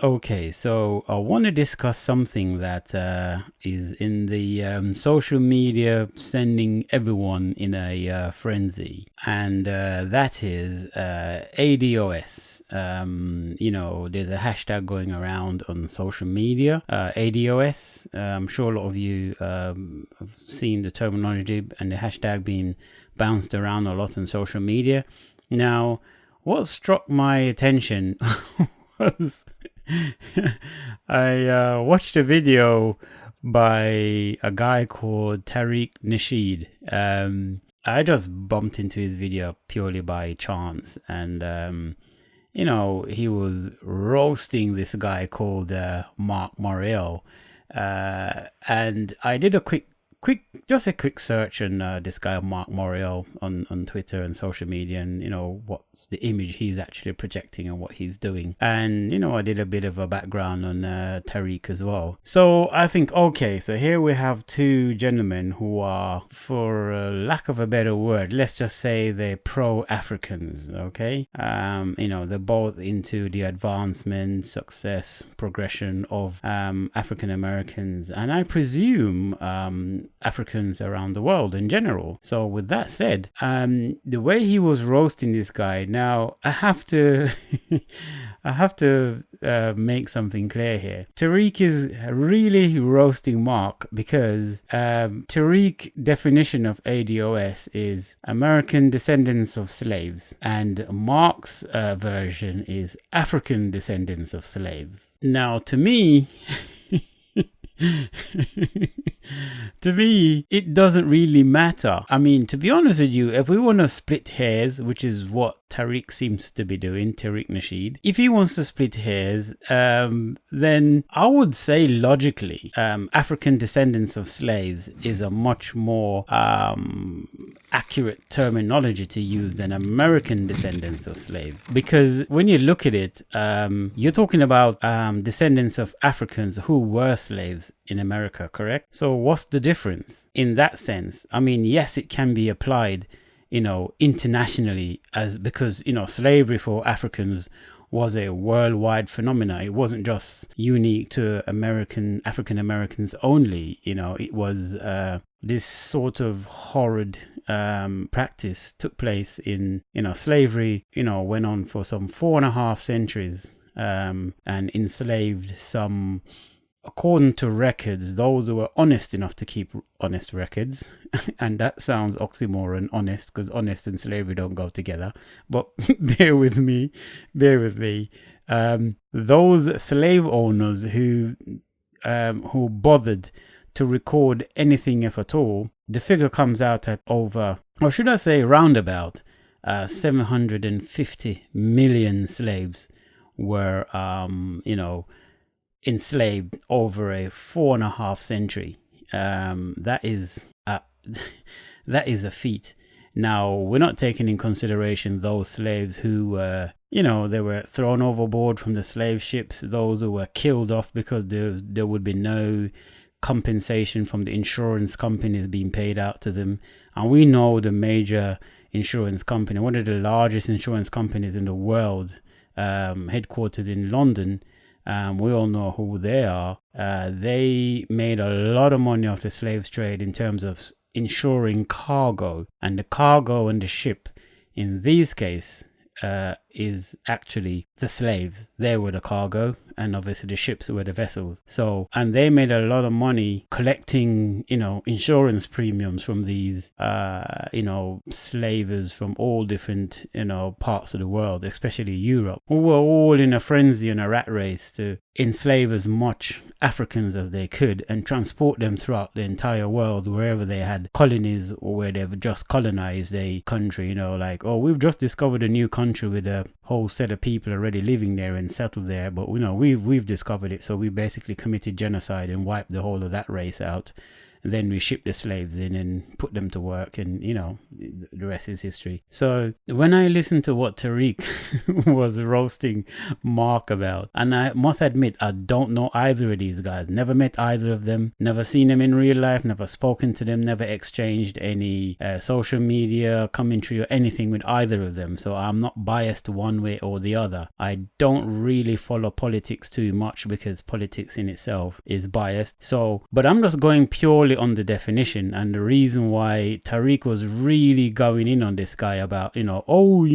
Okay, so I want to discuss something that is in the social media sending everyone in a frenzy, and that is ADOS. There's a hashtag going around on social media, ADOS. I'm sure a lot of you have seen the terminology and the hashtag being bounced around a lot on social media. Now, what struck my attention was I watched a video by a guy called Tariq Nasheed. I just bumped into his video purely by chance, and he was roasting this guy called Marc Morial, and I did a quick search on this guy Marc Morial on Twitter and social media, and what's the image he's actually projecting and what he's doing. And I did a bit of a background on Tariq as well. So I think, okay, so here we have two gentlemen who are, for lack of a better word, let's just say they're pro-Africans. Okay, they're both into the advancement, success, progression of African Americans, and I presume Africans around the world in general. So with that said, the way he was roasting this guy, now I have to make something clear here. Tariq is really roasting Marc because Tariq's definition of ADOS is American descendants of slaves, and Marc's version is African descendants of slaves. Now, to me, it doesn't really matter. I mean, to be honest with you, if we want to split hairs, which is what Tariq seems to be doing, Tariq Nasheed, if he wants to split hairs, then I would say logically, African descendants of slaves is a much more accurate terminology to use than American descendants of slaves. Because when you look at it, you're talking about descendants of Africans who were slaves in America, correct? So what's the difference in that sense? I mean, yes, it can be applied, internationally, as because, slavery for Africans was a worldwide phenomenon. It wasn't just unique to African Americans only. It was this sort of horrid practice took place in, slavery, went on for some 4.5 centuries, and enslaved some, according to records, those who were honest enough to keep honest records, and that sounds oxymoron, honest, because honest and slavery don't go together, but bear with me, those slave owners who bothered to record anything if at all, the figure comes out at over, or should I say roundabout, 750 million slaves were, enslaved over a 4.5 century. That is a feat. Now, we're not taking in consideration those slaves who they were thrown overboard from the slave ships, those who were killed off because there would be no compensation from the insurance companies being paid out to them. And we know the major insurance company, one of the largest insurance companies in the world, headquartered in London, we all know who they are. They made a lot of money off the slave trade in terms of insuring cargo, and the cargo and the ship in these cases is actually the slaves. They were the cargo, and obviously the ships were the vessels. So, and they made a lot of money collecting, insurance premiums from these, slavers from all different, parts of the world, especially Europe, who were all in a frenzy and a rat race to enslave as much Africans as they could and transport them throughout the entire world, wherever they had colonies or where they've just colonized a country, we've just discovered a new country with a whole set of people already living there and settled there, but we've discovered it, so we basically committed genocide and wiped the whole of that race out, then we ship the slaves in and put them to work, and the rest is history. So when I listened to what Tariq was roasting Marc about, and I must admit, I don't know either of these guys, never met either of them, never seen them in real life, never spoken to them, never exchanged any social media commentary or anything with either of them. So I'm not biased one way or the other. I don't really follow politics too much because politics in itself is biased. So, but I'm just going purely on the definition, and the reason why Tariq was really going in on this guy about, you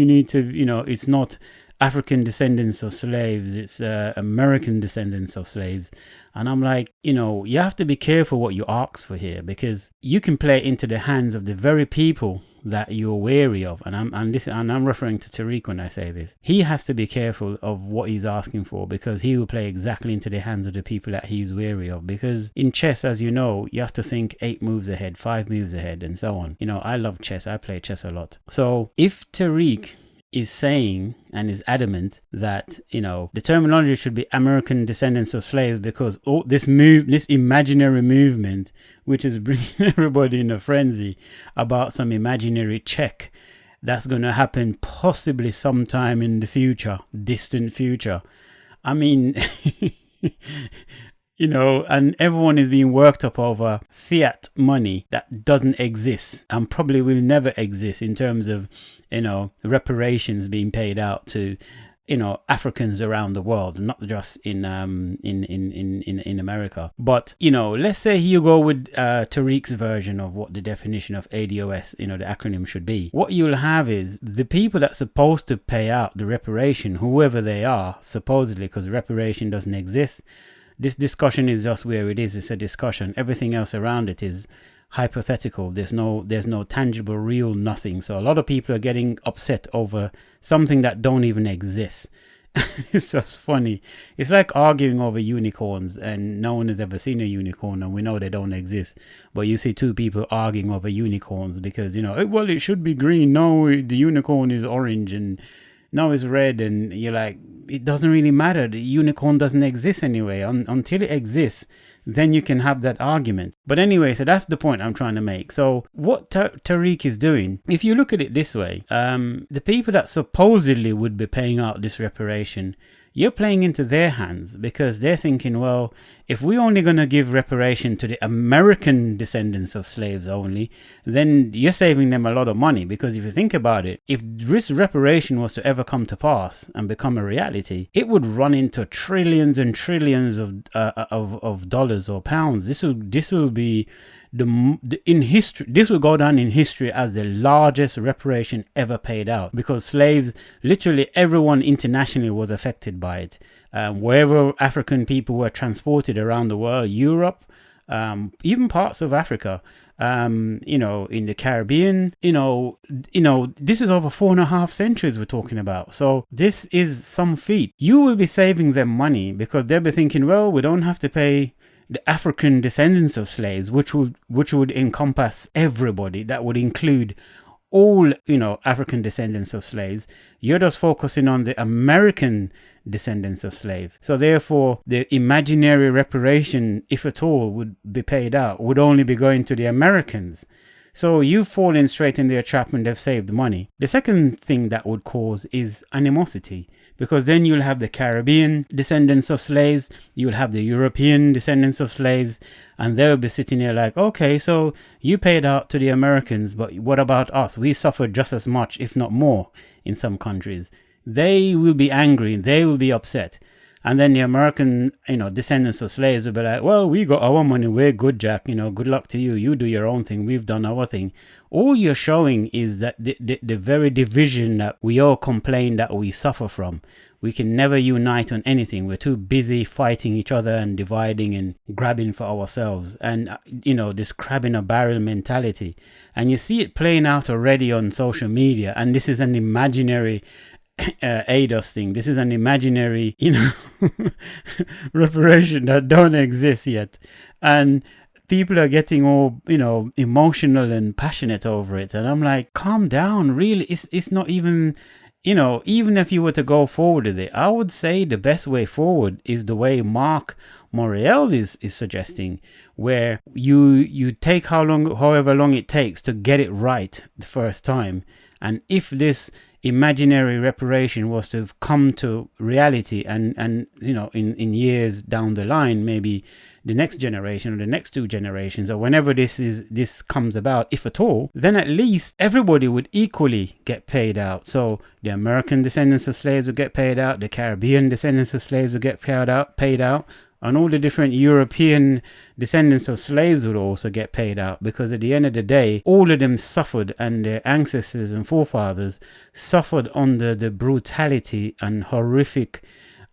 need to, it's not African descendants of slaves, it's American descendants of slaves. And I'm like, you have to be careful what you ask for here, because you can play into the hands of the very people that you're wary of. And I'm referring to Tariq when I say this. He has to be careful of what he's asking for, because he will play exactly into the hands of the people that he's wary of. Because in chess, as you know, you have to think 8 moves ahead, 5 moves ahead, and so on. I love chess. I play chess a lot. So if Tariq is saying and is adamant that the terminology should be American descendants of slaves, because this imaginary movement, which is bringing everybody in a frenzy about some imaginary check that's going to happen possibly sometime in the future, distant future. I mean, and everyone is being worked up over fiat money that doesn't exist and probably will never exist, in terms of reparations being paid out to Africans around the world, not just in America. But let's say you go with Tariq's version of what the definition of ADOS, the acronym, should be. What you'll have is the people that's supposed to pay out the reparation, whoever they are, supposedly, because reparation doesn't exist. This discussion is just where it is. It's a discussion. Everything else around it is hypothetical. There's no tangible, real nothing. So a lot of people are getting upset over something that don't even exist. It's just funny. It's like arguing over unicorns, and no one has ever seen a unicorn, and we know they don't exist. But you see 2 people arguing over unicorns because well, it should be green. No, the unicorn is orange, and no, it's red. And you're like, it doesn't really matter. The unicorn doesn't exist anyway. Until it exists, then you can have that argument. But anyway, so that's the point I'm trying to make. So what Tariq is doing, if you look at it this way, the people that supposedly would be paying out this reparation, you're playing into their hands, because they're thinking, well, if we're only going to give reparation to the American descendants of slaves only, then you're saving them a lot of money. Because if you think about it, if this reparation was to ever come to pass and become a reality, it would run into trillions and trillions of dollars or pounds. This will be in history. This will go down in history as the largest reparation ever paid out, because slaves, literally everyone internationally was affected by it. Wherever African people were transported around the world, Europe, even parts of Africa, in the Caribbean, this is over 4.5 centuries we're talking about. So this is some feat. You will be saving them money, because they'll be thinking, well, we don't have to pay the African descendants of slaves, which would encompass everybody. That would include all, African descendants of slaves. You're just focusing on the American descendants of slaves. So therefore, the imaginary reparation, if at all, would be paid out, would only be going to the Americans. So you've fallen straight in their trap, and they've saved money. The second thing that would cause is animosity, because then you'll have the Caribbean descendants of slaves, you'll have the European descendants of slaves, and they'll be sitting there like, okay, so you paid out to the Americans, but what about us? We suffered just as much, if not more, in some countries. They will be angry, they will be upset. And then the American, descendants of slaves will be like, well, we got our money, we're good, Jack, good luck to you. You do your own thing, we've done our thing. All you're showing is that the very division that we all complain that we suffer from. We can never unite on anything. We're too busy fighting each other and dividing and grabbing for ourselves. And, this crab in a barrel mentality. And you see it playing out already on social media. And this is an imaginary ADOS thing. This is an imaginary, reparation that don't exist yet. And people are getting all, emotional and passionate over it. And I'm like, calm down, really. It's not even even if you were to go forward with it, I would say the best way forward is the way Marc Morial is suggesting, where you take however long it takes to get it right the first time. And if this imaginary reparation was to come to reality and in years down the line, maybe the next generation or the next 2 generations, or whenever this comes about, if at all, then at least everybody would equally get paid out. So the American descendants of slaves would get paid out, the Caribbean descendants of slaves would get paid out, and all the different European descendants of slaves would also get paid out, because at the end of the day, all of them suffered, and their ancestors and forefathers suffered under the brutality and horrific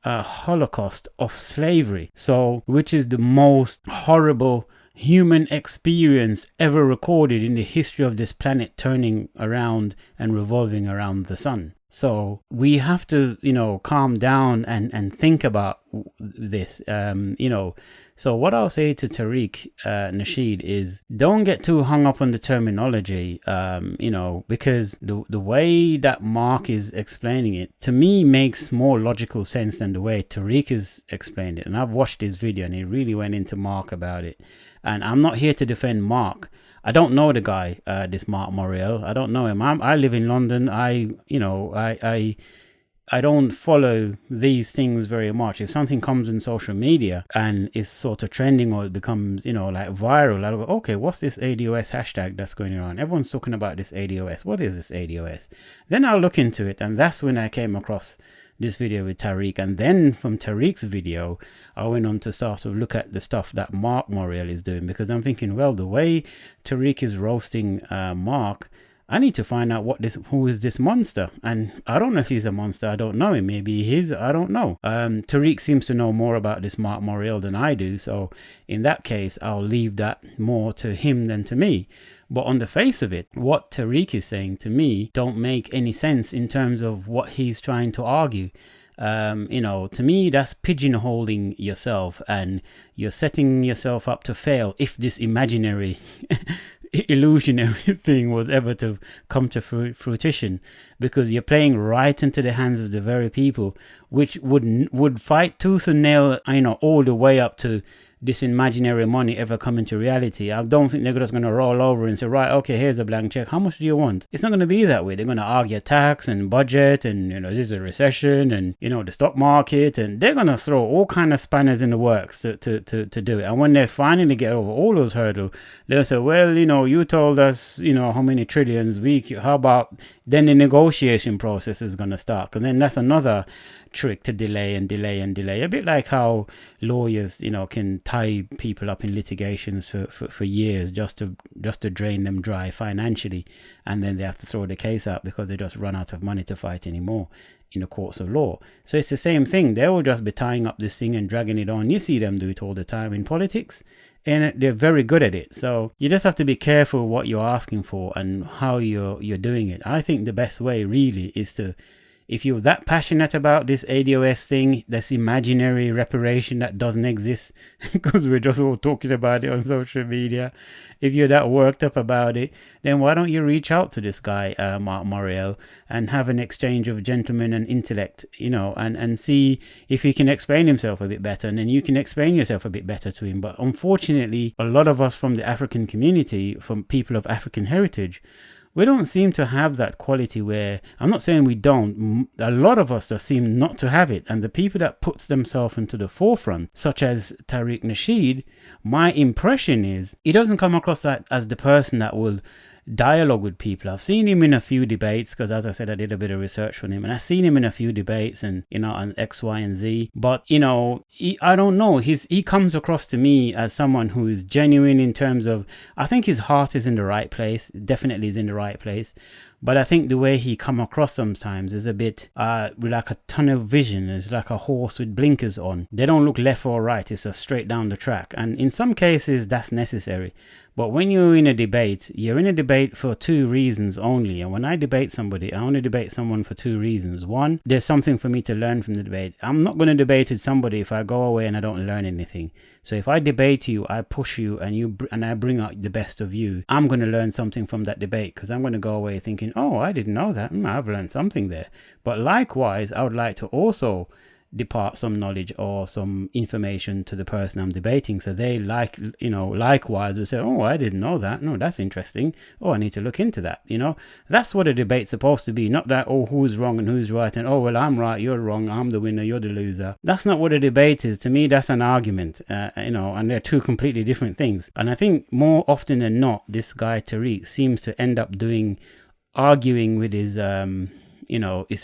Holocaust of slavery. So, which is the most horrible human experience ever recorded in the history of this planet, turning around and revolving around the sun. So we have to, calm down and think about this, So what I'll say to Tariq Nasheed is, don't get too hung up on the terminology, because the way that Marc is explaining it, to me, makes more logical sense than the way Tariq has explained it. And I've watched his video and he really went into Marc about it. And I'm not here to defend Marc. I don't know the guy, this Marc Morial. I don't know him. I live in London. I don't follow these things very much. If something comes in social media and is sort of trending, or it becomes, like viral, I'll go, okay, what's this ADOS hashtag that's going around? Everyone's talking about this ADOS. What is this ADOS? Then I'll look into it. And that's when I came across this video with Tariq. And then from Tariq's video, I went on to start to look at the stuff that Marc Morial is doing, because I'm thinking, well, the way Tariq is roasting Marc, I need to find out who is this monster. And I don't know if he's a monster. I don't know him. Maybe he is. I don't know. Tariq seems to know more about this Marc Morial than I do. So in that case, I'll leave that more to him than to me. But on the face of it, what Tariq is saying to me don't make any sense in terms of what he's trying to argue. To me, that's pigeonholing yourself, and you're setting yourself up to fail if this imaginary illusionary thing was ever to come to fruition, because you're playing right into the hands of the very people which would fight tooth and nail, all the way up to this imaginary money ever come into reality. I don't think they're just going to roll over and say, right, okay, here's a blank check. How much do you want? It's not going to be that way. They're going to argue tax and budget and, this is a recession and, the stock market. And they're going to throw all kind of spanners in the works to do it. And when they finally get over all those hurdles, they'll say, well, you told us, how many trillions how about then the negotiation process is going to start. And then that's another trick to delay. A bit like how lawyers, can tie people up in litigations for years just to drain them dry financially, and then they have to throw the case out because they just run out of money to fight anymore in the courts of law. So it's the same thing. They will just be tying up this thing and dragging it on. You see them do it all the time in politics, and they're very good at it. So you just have to be careful what you're asking for and how you're doing it. I think the best way really is to, if you're that passionate about this ADOS thing, this imaginary reparation that doesn't exist, because we're just all talking about it on social media, if you're that worked up about it, then why don't you reach out to this guy, Marc Morial, and have an exchange of gentleman and intellect, and see if he can explain himself a bit better, and then you can explain yourself a bit better to him. But unfortunately, a lot of us from the African community, from people of African heritage, we don't seem to have that quality where, I'm not saying we don't, a lot of us just seem not to have it. And the people that puts themselves into the forefront, such as Tariq Nasheed, my impression is he doesn't come across that as the person that will dialogue with people. I've seen him in a few debates, because as I said, I did a bit of research on him, and I've seen him in a few debates and on X, Y, and Z. But I don't know, he comes across to me as someone who is genuine in terms of, I think his heart is in the right place, definitely is in the right place. But I think the way he come across sometimes is a bit like a tunnel vision. It's like a horse with blinkers on. They don't look left or right. It's just straight down the track. And in some cases, that's necessary. But when you're in a debate, you're in a debate for 2 reasons only. And when I debate somebody, I only debate someone for 2 reasons. One, there's something for me to learn from the debate. I'm not going to debate with somebody if I go away and I don't learn anything. So if I debate you, I push you, and I bring out the best of you, I'm going to learn something from that debate, because I'm going to go away thinking, oh, I didn't know that. I've learned something there. But likewise, I would like to also depart some knowledge or some information to the person I'm debating, so they likewise will say, oh, I didn't know that. No, that's interesting. Oh, I need to look into that. That's what a debate's supposed to be. Not that, oh, who's wrong and who's right, and oh, well, I'm right, you're wrong, I'm the winner, you're the loser. That's not what a debate is. To me, that's an argument. And they're two completely different things. And I think more often than not, this guy Tariq seems to end up arguing with his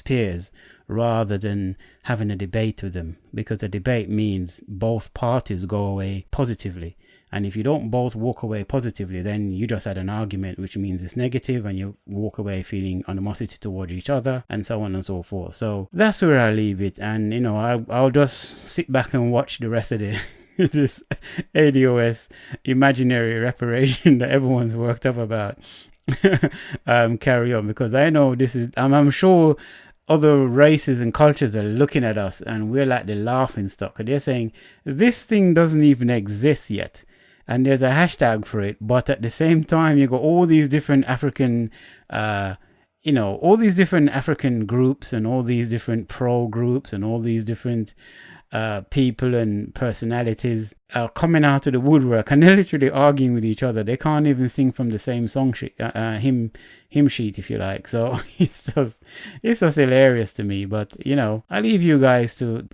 peers, rather than having a debate with them, because a debate means both parties go away positively. And if you don't both walk away positively, then you just had an argument, which means it's negative, and you walk away feeling animosity toward each other, and so on and so forth. So that's where I leave it. And I'll just sit back and watch the rest of this ADOS imaginary reparation that everyone's worked up about carry on, because I know this is, I'm sure other races and cultures are looking at us and we're like the laughing stock, and they're saying this thing doesn't even exist yet, and there's a hashtag for it, but at the same time you got all these different African all these different African groups and all these different pro groups and all these different people and personalities are coming out of the woodwork, and they're literally arguing with each other. They can't even sing from the same song sheet, hymn sheet, if you like. So it's just hilarious to me. But I leave you guys to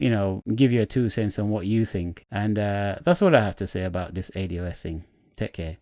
give your 2 cents on what you think, and that's all I have to say about this ADOS thing. Take care.